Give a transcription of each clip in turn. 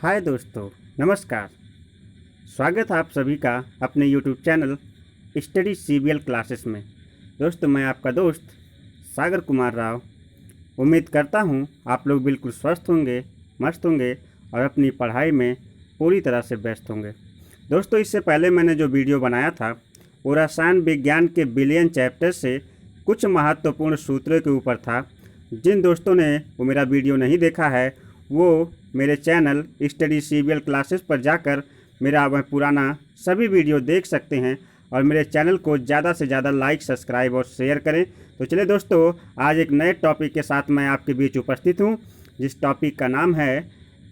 हाय दोस्तों, नमस्कार। स्वागत है आप सभी का अपने YouTube channel study CBL classes में। दोस्तों, मैं आपका दोस्त सागर कुमार राव। उम्मीद करता हूँ आप लोग बिल्कुल स्वस्थ होंगे, मस्त होंगे और अपनी पढ़ाई में पूरी तरह से व्यस्त होंगे। दोस्तों, इससे पहले मैंने जो वीडियो बनाया था वो रसायन विज्ञान के बिलियन चैप्टर से कुछ महत्वपूर्ण सूत्रों के ऊपर था। जिन दोस्तों ने वो मेरा वीडियो नहीं देखा है वो मेरे चैनल स्टडी सीबीएल क्लासेस पर जाकर मेरा वह पुराना सभी वीडियो देख सकते हैं और मेरे चैनल को ज़्यादा से ज़्यादा लाइक, सब्सक्राइब और शेयर करें। तो चलिए दोस्तों, आज एक नए टॉपिक के साथ मैं आपके बीच उपस्थित हूँ, जिस टॉपिक का नाम है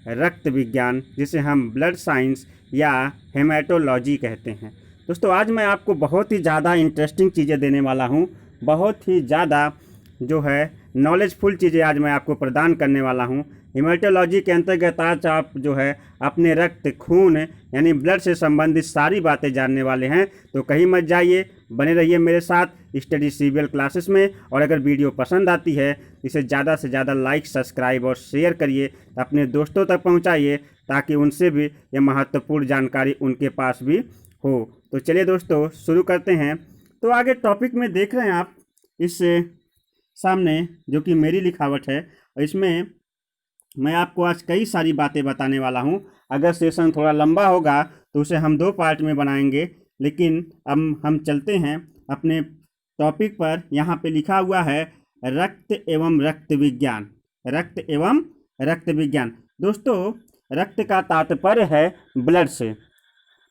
रक्त विज्ञान, जिसे हम ब्लड साइंस या हेमेटोलॉजी कहते हैं। दोस्तों, आज मैं आपको बहुत ही ज़्यादा इंटरेस्टिंग चीज़ें देने वाला हूँ, बहुत ही ज़्यादा जो है नॉलेजफुल चीज़ें आज मैं आपको प्रदान करने वाला हूँ। हेमेटोलॉजी के अंतर्गत आज आप जो है अपने रक्त, खून यानी ब्लड से संबंधित सारी बातें जानने वाले हैं। तो कहीं मत जाइए, बने रहिए मेरे साथ स्टडी सीबीएल क्लासेस में। और अगर वीडियो पसंद आती है इसे ज़्यादा से ज़्यादा लाइक, सब्सक्राइब और शेयर करिए, अपने दोस्तों तक पहुँचाइए ताकि उनसे भी यह महत्वपूर्ण जानकारी उनके पास भी हो। तो चलिए दोस्तों, शुरू करते हैं। तो आगे टॉपिक में देख रहे हैं आप इससे सामने, जो कि मेरी लिखावट है, और इसमें मैं आपको आज कई सारी बातें बताने वाला हूं। अगर सेशन थोड़ा लंबा होगा तो उसे हम 2 पार्ट में बनाएंगे, लेकिन अब हम चलते हैं अपने टॉपिक पर। यहाँ पे लिखा हुआ है रक्त एवं रक्त विज्ञान। रक्त एवं रक्त विज्ञान। दोस्तों, रक्त का तात्पर्य है ब्लड से।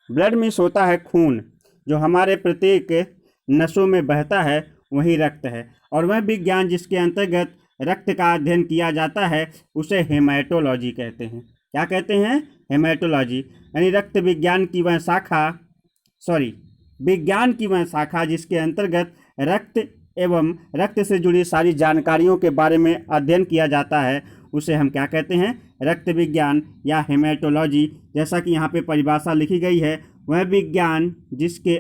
ब्लड मीन्स होता है खून, जो हमारे प्रत्येक नसों में बहता है वही रक्त है। और वह विज्ञान जिसके अंतर्गत रक्त का अध्ययन किया जाता है उसे हेमेटोलॉजी कहते हैं। क्या कहते हैं? हेमेटोलॉजी। यानी रक्त विज्ञान की वह शाखा, विज्ञान की वह शाखा जिसके अंतर्गत रक्त एवं रक्त से जुड़ी सारी जानकारियों के बारे में अध्ययन किया जाता है, उसे हम क्या कहते हैं? रक्त विज्ञान या हेमेटोलॉजी। जैसा कि यहाँ पे परिभाषा लिखी गई है, वह विज्ञान जिसके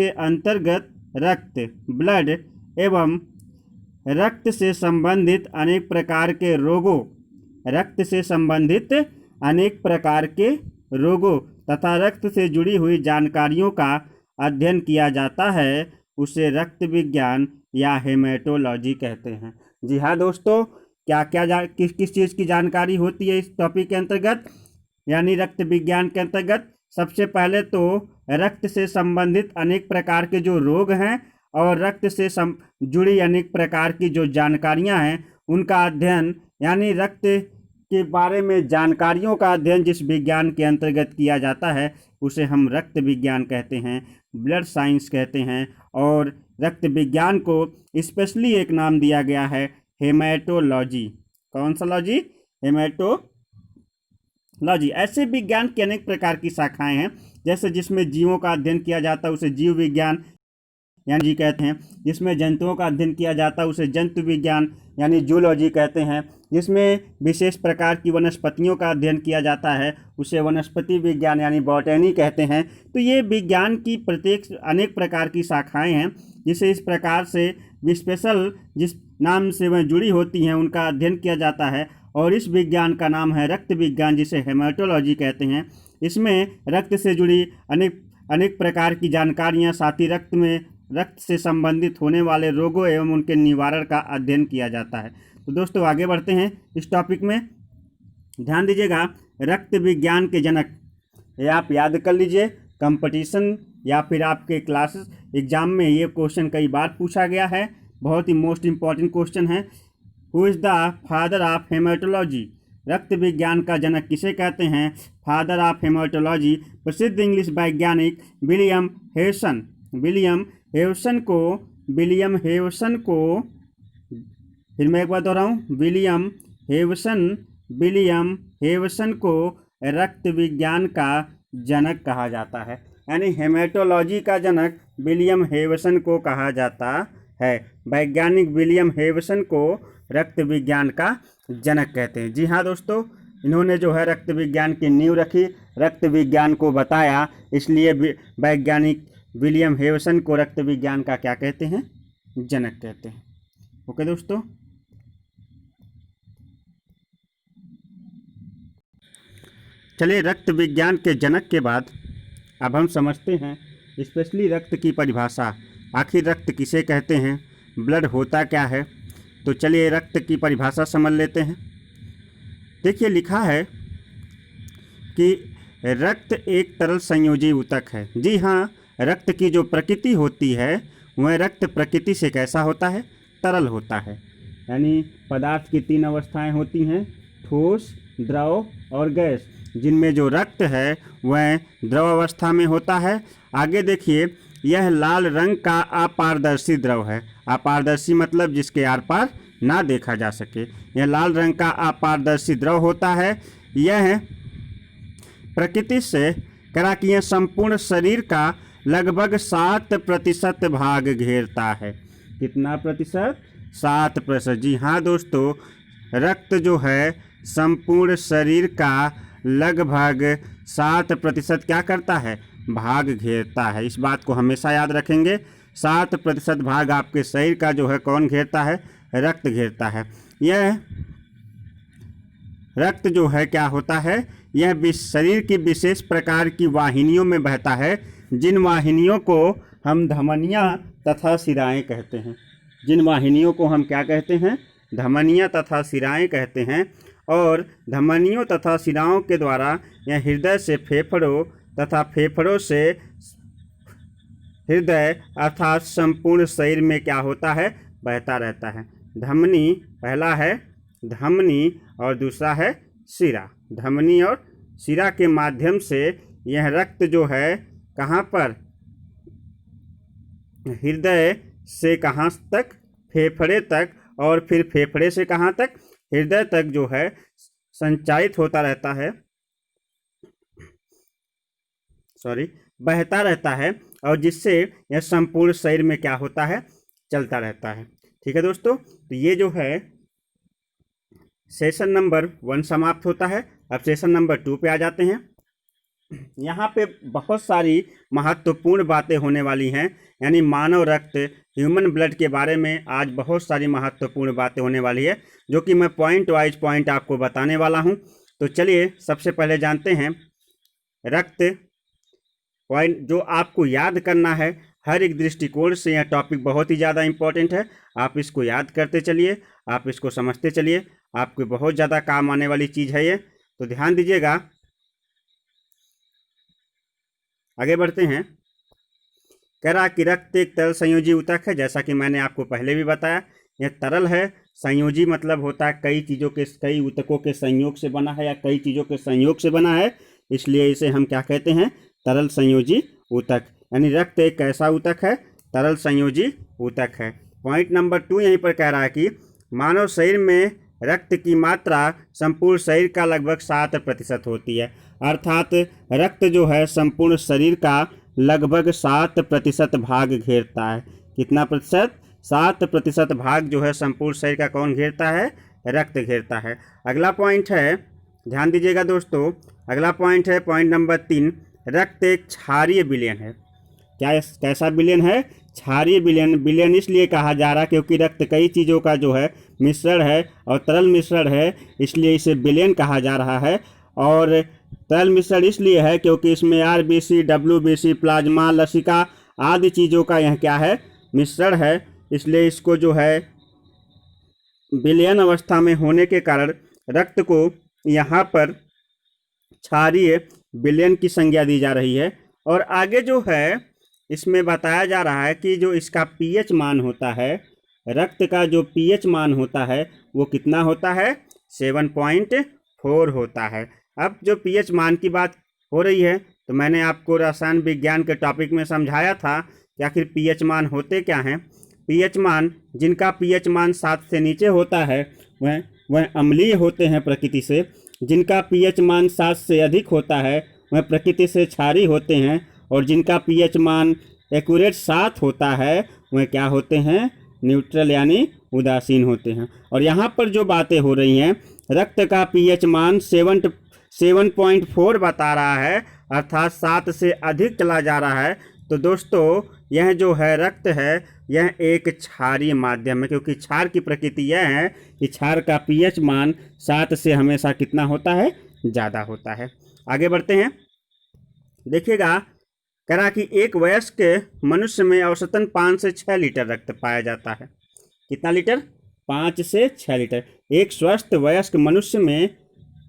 अंतर्गत रक्त, ब्लड एवं रक्त से संबंधित अनेक प्रकार के रोगों तथा रक्त से जुड़ी हुई जानकारियों का अध्ययन किया जाता है, उसे रक्त विज्ञान या हेमेटोलॉजी कहते हैं। जी हाँ दोस्तों, किस किस चीज़ की जानकारी होती है इस टॉपिक के अंतर्गत, यानी रक्त विज्ञान के अंतर्गत? सबसे पहले तो रक्त से संबंधित अनेक प्रकार के जो रोग हैं और रक्त से जुड़ी अनेक प्रकार की जो जानकारियां हैं उनका अध्ययन, यानी रक्त के बारे में जानकारियों का अध्ययन जिस विज्ञान के अंतर्गत किया जाता है उसे हम रक्त विज्ञान कहते हैं, ब्लड साइंस कहते हैं। और रक्त विज्ञान को स्पेशली एक नाम दिया गया है हेमेटोलॉजी। कौन सा लॉजी? हेमेटोलॉजी। ऐसे विज्ञान की अनेक प्रकार की शाखाएं हैं, जैसे जिसमें जीवों का अध्ययन किया जाता है उसे जीव विज्ञान यानी जी कहते हैं। जिसमें जंतुओं का अध्ययन किया जाता है उसे जंतु विज्ञान यानी जूलॉजी कहते हैं। जिसमें विशेष प्रकार की वनस्पतियों का अध्ययन किया जाता है उसे वनस्पति विज्ञान यानी बॉटनी कहते हैं। तो ये विज्ञान की प्रत्येक अनेक प्रकार की शाखाएं हैं, जिसे इस प्रकार से स्पेशल जिस नाम से वह जुड़ी होती हैं उनका अध्ययन किया जाता है। और इस विज्ञान का नाम है रक्त विज्ञान, जिसे हेमेटोलॉजी कहते हैं। इसमें रक्त से जुड़ी अनेक प्रकार की जानकारियां, साथ ही रक्त से संबंधित होने वाले रोगों एवं उनके निवारण का अध्ययन किया जाता है। तो दोस्तों, आगे बढ़ते हैं इस टॉपिक में। ध्यान दीजिएगा, रक्त विज्ञान के जनक, ये आप याद कर लीजिए। कंपटीशन या फिर आपके क्लासेस एग्जाम में ये क्वेश्चन कई बार पूछा गया है, बहुत ही मोस्ट इम्पॉर्टेंट क्वेश्चन है। Who is the father of haematology? रक्त विज्ञान का जनक किसे कहते हैं? फादर ऑफ हेमेटोलॉजी प्रसिद्ध इंग्लिश वैज्ञानिक विलियम हेवसन को फिर मैं एक बार दोहराऊं, विलियम हेवसन को रक्त विज्ञान का जनक कहा जाता है। यानी हेमेटोलॉजी का जनक विलियम हेवसन को कहा जाता है। वैज्ञानिक विलियम हेवसन को रक्त विज्ञान का जनक कहते हैं। जी हाँ दोस्तों, इन्होंने जो है रक्त विज्ञान की नींव रखी, रक्त विज्ञान को बताया, इसलिए वैज्ञानिक विलियम हेवसन को रक्त विज्ञान का क्या कहते हैं? जनक कहते हैं। ओके दोस्तों। चलिए, रक्त विज्ञान के जनक के बाद अब हम समझते हैं स्पेशली रक्त की परिभाषा। आखिर रक्त किसे कहते हैं, ब्लड होता क्या है। तो चलिए रक्त की परिभाषा समझ लेते हैं। देखिए, लिखा है कि रक्त एक तरल संयोजी ऊतक है। जी हाँ, रक्त की जो प्रकृति होती है वह रक्त प्रकृति से कैसा होता है, तरल होता है। यानी पदार्थ की 3 अवस्थाएं होती हैं, ठोस, द्रव और गैस, जिनमें जो रक्त है वह द्रव अवस्था में होता है। आगे देखिए, यह लाल रंग का अपारदर्शी द्रव है। अपारदर्शी मतलब जिसके आर पार ना देखा जा सके। यह लाल रंग का अपारदर्शी द्रव होता है। यह प्रकृति से करा कि यह संपूर्ण शरीर का लगभग 7% भाग घेरता है। कितना प्रतिशत? 7%। जी हाँ दोस्तों, रक्त जो है संपूर्ण शरीर का लगभग 7% क्या करता है, भाग घेरता है। इस बात को हमेशा याद रखेंगे। 7% भाग आपके शरीर का जो है कौन घेरता है, रक्त घेरता है। यह रक्त जो है क्या होता है, यह शरीर की विशेष प्रकार की वाहिनियों में बहता है, जिन वाहिनियों को हम धमनियाँ तथा शिराएँ कहते हैं। जिन वाहिनियों को हम क्या कहते हैं, धमनियाँ तथा शिराएँ कहते हैं। और धमनियों तथा शिराओं के द्वारा यह हृदय से फेफड़ों तथा फेफड़ों से हृदय अर्थात संपूर्ण शरीर में क्या होता है, बहता रहता है। धमनी, पहला है धमनी और दूसरा है शिरा। धमनी और शिरा के माध्यम से यह रक्त जो है कहाँ पर, हृदय से कहाँ तक, फेफड़े तक, और फिर फेफड़े से कहाँ तक, हृदय तक जो है संचारित होता रहता है, बहता रहता है, और जिससे यह संपूर्ण शरीर में क्या होता है, चलता रहता है। ठीक है दोस्तों, तो ये जो है सेशन नंबर 1 समाप्त होता है। अब सेशन नंबर 2 पे आ जाते हैं। यहाँ पे बहुत सारी महत्वपूर्ण बातें होने वाली हैं। यानी मानव रक्त, ह्यूमन ब्लड के बारे में आज बहुत सारी महत्वपूर्ण बातें होने वाली है, जो कि मैं पॉइंट वाइज पॉइंट आपको बताने वाला हूँ। तो चलिए सबसे पहले जानते हैं रक्त पॉइंट। जो आपको याद करना है, हर एक दृष्टिकोण से यह टॉपिक बहुत ही ज़्यादा इम्पोर्टेंट है। आप इसको याद करते चलिए, आप इसको समझते चलिए, आपको बहुत ज़्यादा काम आने वाली चीज़ है ये। तो ध्यान दीजिएगा। आगे बढ़ते हैं। कह रहा कि रक्त एक तरल संयोजी ऊतक है। जैसा कि मैंने आपको पहले भी बताया, यह तरल है। संयोजी मतलब होता है कई चीज़ों के, कई ऊतकों के संयोग से बना है या कई चीज़ों के संयोग से बना है, इसलिए इसे हम क्या कहते हैं, तरल संयोजी ऊतक। यानी रक्त एक कैसा ऊतक है, तरल संयोजी ऊतक है। पॉइंट नंबर 2 यहीं पर कह रहा है कि मानव शरीर में रक्त की मात्रा संपूर्ण शरीर का लगभग 7% होती है। अर्थात रक्त जो है संपूर्ण शरीर का लगभग 7% भाग घेरता है। कितना प्रतिशत? 7% भाग जो है संपूर्ण शरीर का कौन घेरता है, रक्त घेरता है। अगला पॉइंट है, ध्यान दीजिएगा दोस्तों, अगला पॉइंट है पॉइंट नंबर 3। रक्त एक क्षारीय विलयन है। क्या कैसा विलयन है? क्षारीय विलयन। विलयन इसलिए कहा जा रहा है क्योंकि रक्त कई चीज़ों का जो है मिश्रण है और तरल मिश्रण है, इसलिए इसे विलयन कहा जा रहा है। और तरल मिश्रण इसलिए है क्योंकि इसमें RBC, WBC, प्लाज्मा, लसिका आदि चीज़ों का यह क्या है, मिश्रण है। इसलिए इसको जो है विलयन अवस्था में होने के कारण रक्त को यहाँ पर क्षारीय विलयन की संज्ञा दी जा रही है। और आगे जो है इसमें बताया जा रहा है कि जो इसका pH मान होता है, रक्त का जो pH मान होता है वो कितना होता है, 7.4 होता है। अब जो pH मान की बात हो रही है, तो मैंने आपको रसायन विज्ञान के टॉपिक में समझाया था कि आखिर pH मान होते क्या हैं। pH मान, जिनका pH मान 7 से नीचे होता है वह अम्लीय होते हैं प्रकृति से। जिनका pH मान 7 से अधिक होता है वह प्रकृति से क्षारीय होते हैं। और जिनका pH मान एक्यूरेट 7 होता है वह क्या होते हैं, न्यूट्रल यानी उदासीन होते हैं। और यहाँ पर जो बातें हो रही हैं, रक्त का pH मान 7.4 बता रहा है, अर्थात 7 से अधिक चला जा रहा है, तो दोस्तों यह जो है रक्त है यह एक क्षारीय माध्यम है, क्योंकि क्षार की प्रकृति यह है कि क्षार का पीएच मान 7 से हमेशा कितना होता है, ज़्यादा होता है। आगे बढ़ते हैं, देखिएगा कह रहा कि एक वयस्क मनुष्य में औसतन 5 से 6 लीटर रक्त पाया जाता है। कितना लीटर? 5 से 6 लीटर। एक स्वस्थ वयस्क मनुष्य में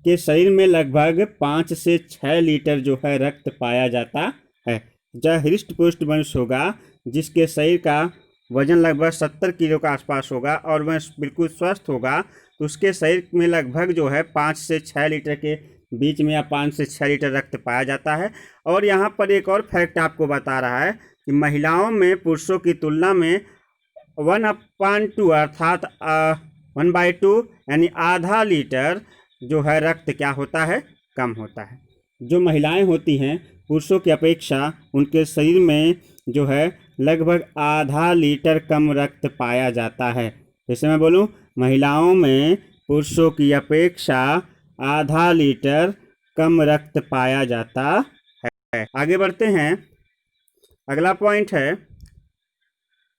के शरीर में लगभग 5 से 6 लीटर जो है रक्त पाया जाता है। जब हृष्ट पुष्ट मनुष्य होगा जिसके शरीर का वजन लगभग 70 किलो के आसपास होगा और वह बिल्कुल स्वस्थ होगा, तो उसके शरीर में लगभग जो है 5 से 6 लीटर के बीच में या 5 से 6 लीटर रक्त पाया जाता है। और यहाँ पर एक और फैक्ट आपको बता रहा है कि महिलाओं में पुरुषों की तुलना में 1/2 अर्थात 1/2 यानी आधा लीटर जो है रक्त क्या होता है, कम होता है। जो महिलाएं होती हैं पुरुषों की अपेक्षा उनके शरीर में जो है लगभग आधा लीटर कम रक्त पाया जाता है। जैसे मैं बोलूं, महिलाओं में पुरुषों की अपेक्षा आधा लीटर कम रक्त पाया जाता है। आगे बढ़ते हैं, अगला पॉइंट है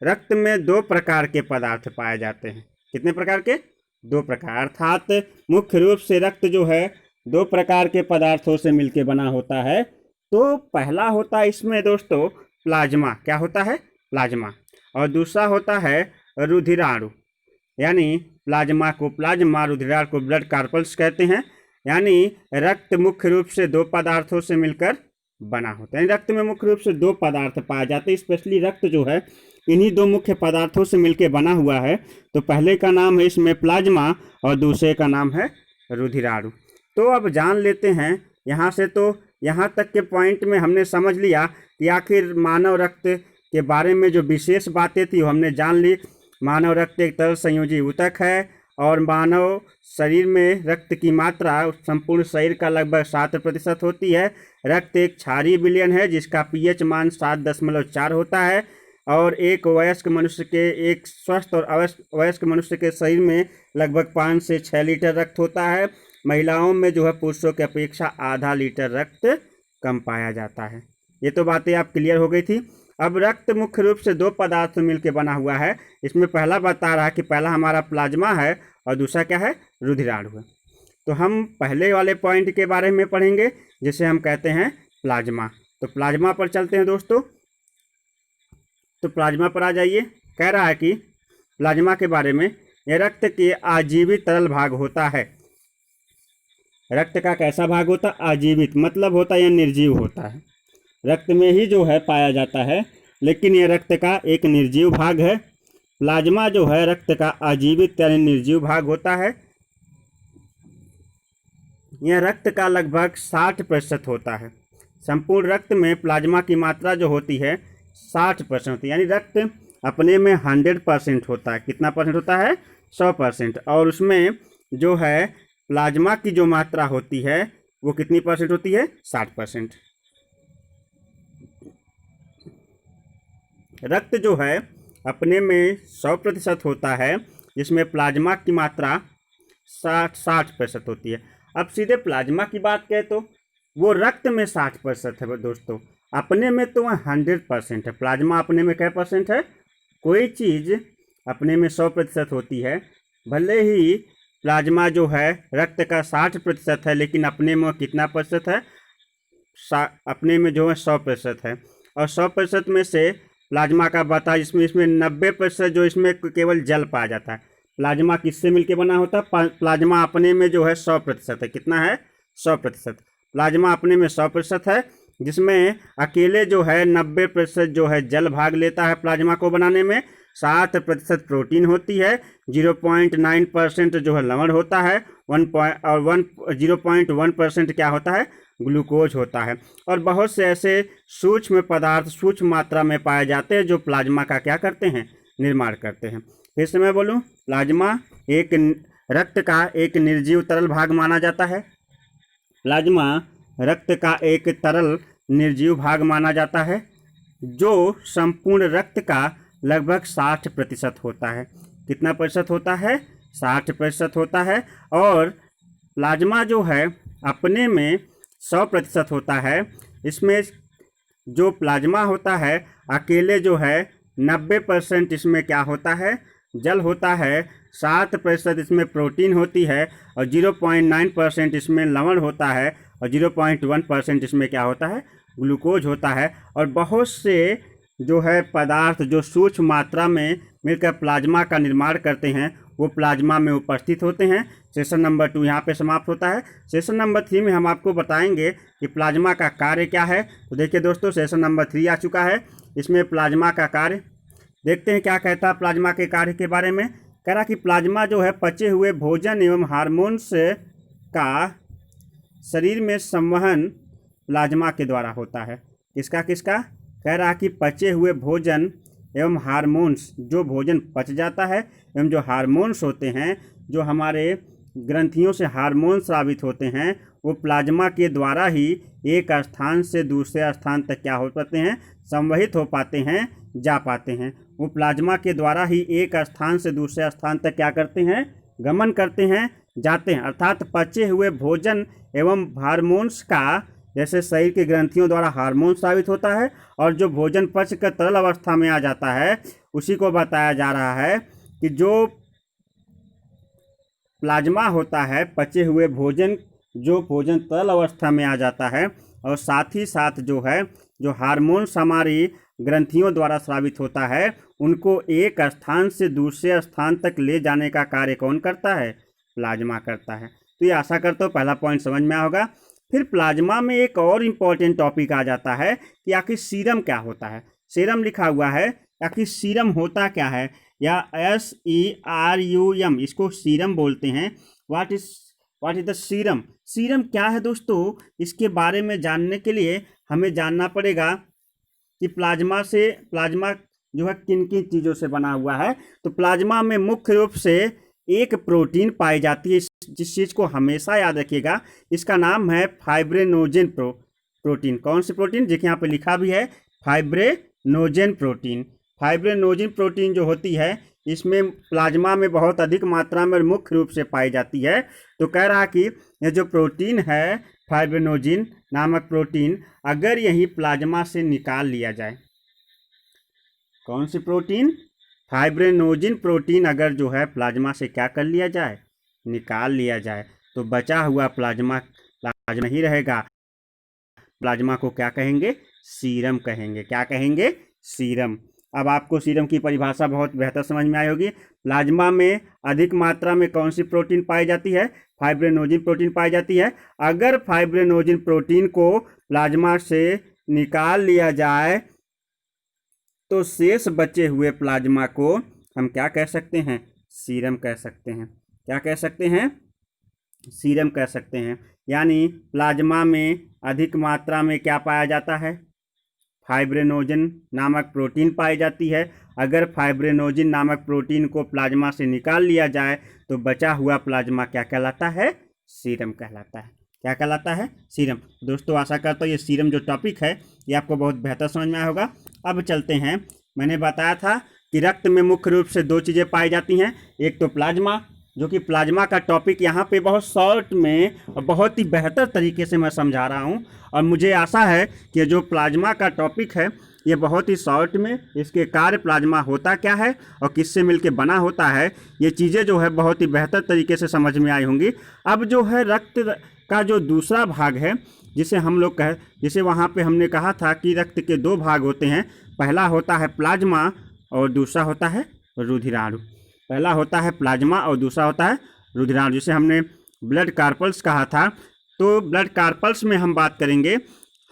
रक्त में 2 प्रकार के पदार्थ पाए जाते हैं। कितने प्रकार के? 2 प्रकार, अर्थात मुख्य रूप से रक्त जो है 2 प्रकार के पदार्थों से मिलकर बना होता है। तो पहला होता है इसमें दोस्तों प्लाज्मा। क्या होता है? प्लाज्मा। और दूसरा होता है रुधिराणु, यानी प्लाज्मा को प्लाज्मा, रुधिराणु को ब्लड कार्पल्स कहते हैं। यानी रक्त मुख्य रूप से 2 पदार्थों से मिलकर बना होता है। रक्त में मुख्य रूप से 2 पदार्थ पाए जाते हैं। स्पेशली रक्त जो है इन्हीं 2 मुख्य पदार्थों से मिलकर बना हुआ है। तो पहले का नाम है इसमें प्लाज्मा और दूसरे का नाम है रुधिराणु। तो अब जान लेते हैं यहाँ से, तो यहाँ तक के पॉइंट में हमने समझ लिया कि आखिर मानव रक्त के बारे में जो विशेष बातें थी वो हमने जान ली। मानव रक्त एक तरल संयोजी ऊतक है और मानव शरीर में रक्त की मात्रा संपूर्ण शरीर का लगभग 7% होती है। रक्त एक क्षारीय विलयन है जिसका पीएच मान 7.4 होता है और एक वयस्क मनुष्य के, एक स्वस्थ और वयस्क मनुष्य के शरीर में लगभग 5 से 6 लीटर रक्त होता है। महिलाओं में जो है पुरुषों की अपेक्षा आधा लीटर रक्त कम पाया जाता है। ये तो बातें आप क्लियर हो गई थी। अब रक्त मुख्य रूप से 2 पदार्थ मिलकर बना हुआ है। इसमें पहला बता रहा है कि पहला हमारा प्लाज्मा है और दूसरा क्या है, रुधिराणु है। तो हम पहले वाले पॉइंट के बारे में पढ़ेंगे जिसे हम कहते हैं प्लाज्मा। तो प्लाज्मा पर चलते हैं दोस्तों। तो प्लाज्मा पर आ जाइए। कह रहा है कि प्लाज्मा के बारे में, यह रक्त के आजीवित तरल भाग होता है। रक्त का कैसा भाग होता है? आजीवित, मतलब होता है यह निर्जीव होता है। रक्त में ही जो है पाया जाता है, लेकिन यह रक्त का एक निर्जीव भाग है। प्लाज्मा जो है रक्त का आजीवित यानी निर्जीव भाग होता है। यह रक्त का लगभग 60% होता है। संपूर्ण रक्त में प्लाज्मा की मात्रा जो होती है 60% होती है, यानी रक्त अपने में 100% होता है। कितना परसेंट होता है? 100%। और उसमें जो है प्लाज्मा की जो मात्रा होती है वो कितनी परसेंट होती है? 60%। रक्त जो है अपने में 100% होता है, जिसमें प्लाज्मा की मात्रा 60% होती है। अब सीधे प्लाज्मा की बात करें तो वो रक्त में 60% है दोस्तों, अपने में तो वह 100% है। प्लाज्मा अपने में क्या परसेंट है? कोई चीज़ अपने में 100% होती है, भले ही प्लाज्मा जो है रक्त का 60% है, लेकिन अपने में कितना प्रतिशत है? अपने में जो है 100% है। और 100% में से प्लाज्मा का बता इसमें 90% जो इसमें केवल जल पाया जाता है। प्लाज्मा किससे मिलके बना होता है? प्लाज्मा अपने में जो है 100% है। कितना है? 100%। प्लाज्मा अपने में 100% है, जिसमें अकेले जो है 90% जो है जल भाग लेता है प्लाज्मा को बनाने में। 7% प्रोटीन होती है, 0.9% जो है लवण होता है, 0.1% क्या होता है? ग्लूकोज होता है। और बहुत से ऐसे सूक्ष्म पदार्थ सूक्ष्म मात्रा में पाए जाते हैं जो प्लाज्मा का क्या करते हैं? निर्माण करते हैं। फिर से मैं बोलूं, प्लाज्मा एक रक्त का एक निर्जीव तरल भाग माना जाता है। प्लाज्मा रक्त का एक तरल निर्जीव भाग माना जाता है जो संपूर्ण रक्त का लगभग 60% होता है। कितना प्रतिशत होता है? 60% होता है। और प्लाज्मा जो है अपने में 100% होता है। इसमें जो प्लाज्मा होता है अकेले जो है 90% इसमें क्या होता है, जल होता है, 7% इसमें प्रोटीन होती है और 0.9% इसमें लवण होता है और 0.1% इसमें क्या होता है, ग्लूकोज होता है। और बहुत से जो है पदार्थ जो सूक्ष्म मात्रा में मिलकर प्लाज्मा का निर्माण करते हैं वो प्लाज्मा में उपस्थित होते हैं। सेशन नंबर 2 यहाँ पे समाप्त होता है। सेशन नंबर 3 में हम आपको बताएंगे कि प्लाज्मा का कार्य क्या है। तो देखिए दोस्तों, सेशन नंबर 3 आ चुका है। इसमें प्लाज्मा का कार्य देखते हैं क्या कहता है। प्लाज्मा के कार्य के बारे में कह रहा कि प्लाज्मा जो है पचे हुए भोजन एवं हार्मोन्स का शरीर में संवहन प्लाज्मा के द्वारा होता है। किसका किसका? कह रहा कि पचे हुए भोजन एवं हार्मोन्स, जो भोजन पच जाता है एवं जो हार्मोन्स होते हैं, जो हमारे ग्रंथियों से हार्मोन स्रावित होते हैं, वो प्लाज्मा के द्वारा ही एक स्थान से दूसरे स्थान तक क्या हो पाते हैं, संवहित हो पाते हैं, जा पाते हैं। वो प्लाज्मा के द्वारा ही एक स्थान से दूसरे स्थान तक क्या करते हैं, गमन करते हैं, जाते हैं। अर्थात पचे हुए भोजन एवं हार्मोन्स का, जैसे शरीर की ग्रंथियों द्वारा हार्मोन स्रावित होता है और जो भोजन पच कर तरल अवस्था में आ जाता है, उसी को बताया जा रहा है कि जो प्लाज्मा होता है, पचे हुए भोजन, जो भोजन तरल अवस्था में आ जाता है और साथ ही साथ जो है जो हार्मोन्स हमारी ग्रंथियों द्वारा स्रावित होता है, उनको एक स्थान से दूसरे स्थान तक ले जाने का कार्य कौन करता है, प्लाज्मा करता है। तो ये आशा करता हूँ पहला पॉइंट समझ में आया होगा। फिर प्लाज्मा में एक और इम्पॉर्टेंट टॉपिक आ जाता है कि आखिर सीरम क्या होता है। सीरम लिखा हुआ है, आखिर सीरम होता क्या है, या SERUM इसको सीरम बोलते हैं। What is the serum? Serum क्या है दोस्तों, इसके बारे में जानने के लिए हमें जानना पड़ेगा कि प्लाज्मा जो है किन किन चीज़ों से बना हुआ है। तो प्लाज्मा में मुख्य रूप से एक प्रोटीन पाई जाती है, जिस चीज़ को हमेशा याद रखिएगा, इसका नाम है फाइब्रिनोजेन प्रोटीन। कौन सी प्रोटीन? देखिए यहाँ पे लिखा भी है फाइब्रिनोजेन प्रोटीन। फाइब्रिनोजेन प्रोटीन जो होती है, इसमें प्लाज्मा में बहुत अधिक मात्रा में मुख्य रूप से पाई जाती है। तो कह रहा कि यह जो प्रोटीन है, फाइब्रिनोजेन नामक प्रोटीन, अगर यही प्लाज्मा से निकाल लिया जाए, कौन सी प्रोटीन? फाइब्रिनोजेन प्रोटीन अगर जो है प्लाज्मा से क्या कर लिया जाए, निकाल लिया जाए, तो बचा हुआ प्लाज्मा नहीं रहेगा। प्लाज्मा को क्या कहेंगे? सीरम कहेंगे। क्या कहेंगे? सीरम। अब आपको सीरम की परिभाषा बहुत बेहतर समझ में आई होगी। प्लाज्मा में अधिक मात्रा में कौन सी प्रोटीन पाई जाती है? फाइब्रिनोजेन प्रोटीन पाई जाती है। अगर फाइब्रिनोजेन प्रोटीन को प्लाज्मा से निकाल लिया जाए तो शेष बचे हुए प्लाज्मा को हम क्या कह सकते हैं? सीरम कह सकते हैं। क्या कह सकते हैं? सीरम कह सकते हैं। यानी प्लाज्मा में अधिक मात्रा में क्या पाया जाता है? फाइब्रिनोजेन नामक प्रोटीन पाई जाती है। अगर फाइब्रिनोजेन नामक प्रोटीन को प्लाज्मा से निकाल लिया जाए तो बचा हुआ प्लाज्मा क्या कहलाता है? सीरम कहलाता है। क्या कहलाता है? सीरम। दोस्तों आशा करता हूँ ये सीरम जो टॉपिक है ये आपको बहुत बेहतर समझ में आया होगा। अब चलते हैं। मैंने बताया था कि रक्त में मुख्य रूप से दो चीज़ें पाई जाती हैं, एक तो प्लाज्मा, जो कि प्लाज्मा का टॉपिक यहाँ पे बहुत शॉर्ट में और बहुत ही बेहतर तरीके से मैं समझा रहा हूँ। और मुझे आशा है कि जो प्लाज्मा का टॉपिक है ये बहुत ही शॉर्ट में, इसके कार्य, प्लाज्मा होता क्या है और किससे मिलके बना होता है, ये चीज़ें जो है बहुत ही बेहतर तरीके से समझ में आई होंगी। अब जो है रक्त का जो दूसरा भाग है, जिसे हम लोग जिसे वहाँ पे हमने कहा था कि रक्त के दो भाग होते हैं, पहला होता है प्लाज्मा और दूसरा होता है रुधिराणु। पहला होता है प्लाज्मा और दूसरा होता है रुधिराणु, जिसे हमने ब्लड कार्पल्स कहा था। तो ब्लड कार्पल्स में हम बात करेंगे।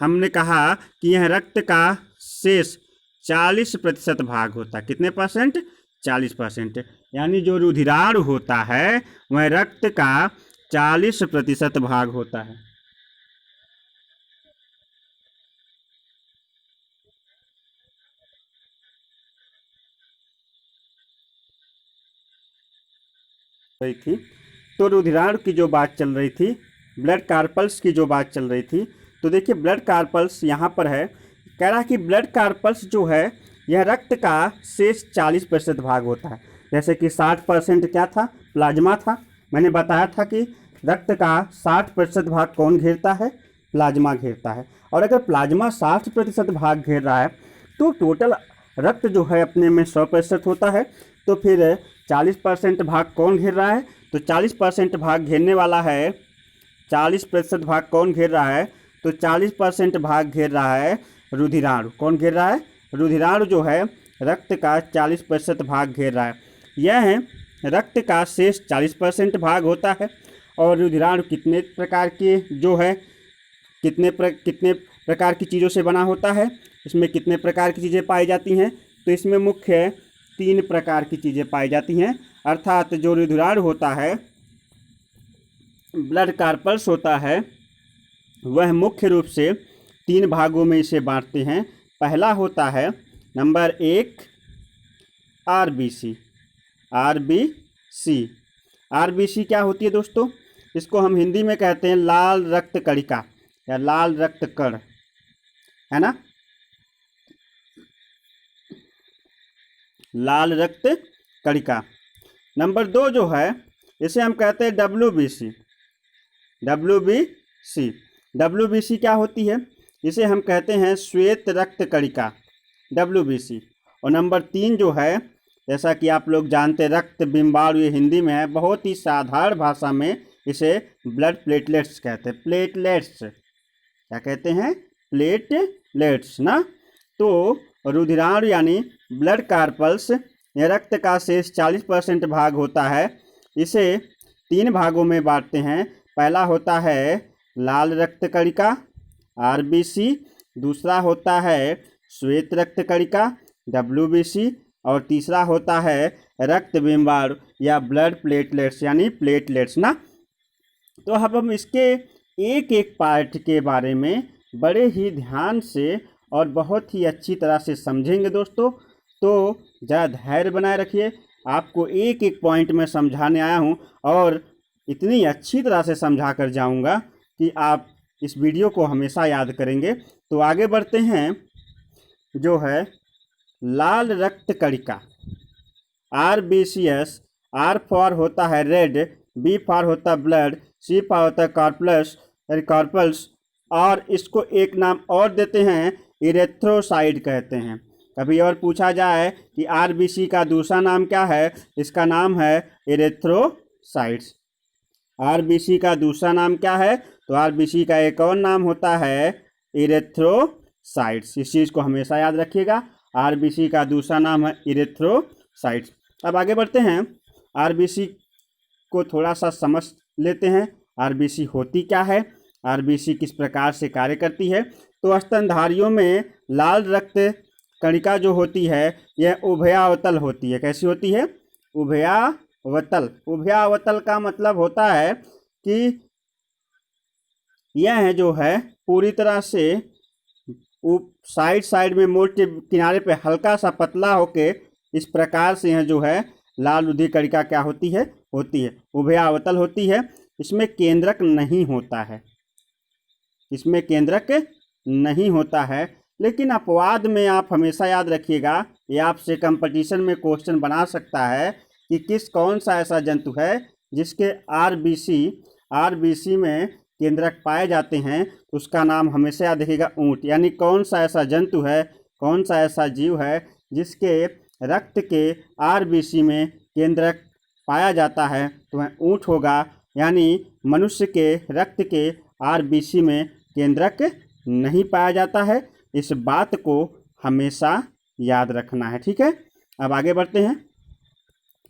हमने कहा कि यह रक्त का शेष 40% भाग होता है। कितने परसेंट? 40%। यानी जो रुधिराणु होता है वह रक्त का 40% भाग होता है। रही थी तो रुधिराणु की जो बात चल रही थी, ब्लड कार्पल्स की जो बात चल रही थी, तो देखिए ब्लड कार्पल्स यहाँ पर है। कह रहा कि ब्लड कार्पल्स जो है यह रक्त का शेष 40% भाग होता है। जैसे कि 60% क्या था? प्लाज्मा था। मैंने बताया था कि रक्त का 60% भाग कौन घेरता है? प्लाज्मा घेरता है। और अगर प्लाज्मा 60% भाग घेर रहा है तो टोटल रक्त जो है अपने में 100% होता है। तो फिर 40% भाग कौन घेर रहा है? तो 40% भाग घेरने वाला है, 40% भाग कौन घेर रहा है? तो 40% भाग घेर रहा है रुधिराणु। कौन घेर रहा है? रुधिराणु जो है रक्त का 40% भाग घेर रहा है। यह रक्त का शेष 40% भाग होता है। और रुधिराणु कितने प्रकार के जो है कितने प्रकार की चीज़ों से बना होता है? इसमें कितने प्रकार की चीज़ें पाई जाती हैं? तो इसमें मुख्य 3 प्रकार की चीज़ें पाई जाती हैं। अर्थात जो रुधिराणु होता है, ब्लड कार्पल्स होता है, वह मुख्य रूप से 3 भागों में इसे बांटते हैं। पहला होता है नंबर 1 आरबीसी। आरबीसी क्या होती है दोस्तों? इसको हम हिंदी में कहते हैं लाल रक्त कणिका या लाल रक्त कण, है ना? लाल रक्त कणिका। नंबर 2 जो है इसे हम कहते हैं डब्ल्यूबीसी। डब्ल्यूबीसी क्या होती है? इसे हम कहते हैं श्वेत रक्त कणिका, डब्ल्यूबीसी। और नंबर 3 जो है, जैसा कि आप लोग जानते हैं, रक्त बिंबाणु, ये हिंदी में है, बहुत ही साधारण भाषा में इसे ब्लड प्लेटलेट्स कहते हैं। प्लेटलेट्स क्या कहते हैं? प्लेटलेट्स ना। तो रुधिराणु यानी ब्लड कार्पल्स, यह रक्त का शेष 40% भाग होता है। इसे 3 भागों में बांटते हैं। पहला होता है लाल रक्त कणिका आरबीसी, दूसरा होता है श्वेत रक्त कणिका डब्ल्यूबीसी, और तीसरा होता है रक्त बिंबाणु या ब्लड प्लेटलेट्स यानी प्लेटलेट्स ना। तो अब हम इसके एक एक पार्ट के बारे में बड़े ही ध्यान से और बहुत ही अच्छी तरह से समझेंगे दोस्तों। तो ज़रा धैर्य बनाए रखिए, आपको एक एक पॉइंट में समझाने आया हूँ और इतनी अच्छी तरह से समझा कर जाऊँगा कि आप इस वीडियो को हमेशा याद करेंगे। तो आगे बढ़ते हैं। जो है लाल रक्त कणिका आरबीसीएस, आर फॉर होता है रेड, बी फॉर होता है ब्लड, सी फॉर होता है कार्पल्स, और इसको एक नाम और देते हैं इरेथ्रोसाइट कहते हैं। कभी और पूछा जाए कि आरबीसी का दूसरा नाम क्या है, इसका नाम है इरेथ्रोसाइट्स। आरबीसी का दूसरा नाम क्या है? तो आरबीसी का एक और नाम होता है इरेथ्रोसाइट्स। इस चीज़ को हमेशा याद रखिएगा, आरबीसी का दूसरा नाम है इरेथ्रोसाइट्स। अब आगे बढ़ते हैं, आरबीसी को थोड़ा सा समझ लेते हैं। आरबीसी होती क्या है, आरबीसी किस प्रकार से कार्य करती है। तो स्तनधारियों में लाल रक्त कणिका जो होती है यह उभयावतल होती है। कैसी होती है? उभयावतल। उभयावतल का मतलब होता है कि यह जो है पूरी तरह से साइड में मोटे किनारे पे हल्का सा पतला होके इस प्रकार से यह जो है लाल रुधिर कणिका क्या होती है? उभयावतल होती है। इसमें केंद्रक नहीं होता है, इसमें केंद्रक नहीं होता है। लेकिन अपवाद में आप हमेशा याद रखिएगा, ये आपसे कंपटीशन में क्वेश्चन बना सकता है कि कौन सा ऐसा जंतु है जिसके आरबीसी में केंद्रक पाए जाते हैं। उसका नाम हमेशा याद रखिएगा ऊँट। यानी कौन सा ऐसा जंतु है, कौन सा ऐसा जीव है जिसके रक्त के आरबीसी में केंद्रक पाया जाता है, तो वह ऊँट होगा। यानी मनुष्य के रक्त के आरबीसी में केंद्रक नहीं पाया जाता है। इस बात को हमेशा याद रखना है, ठीक है। अब आगे बढ़ते हैं।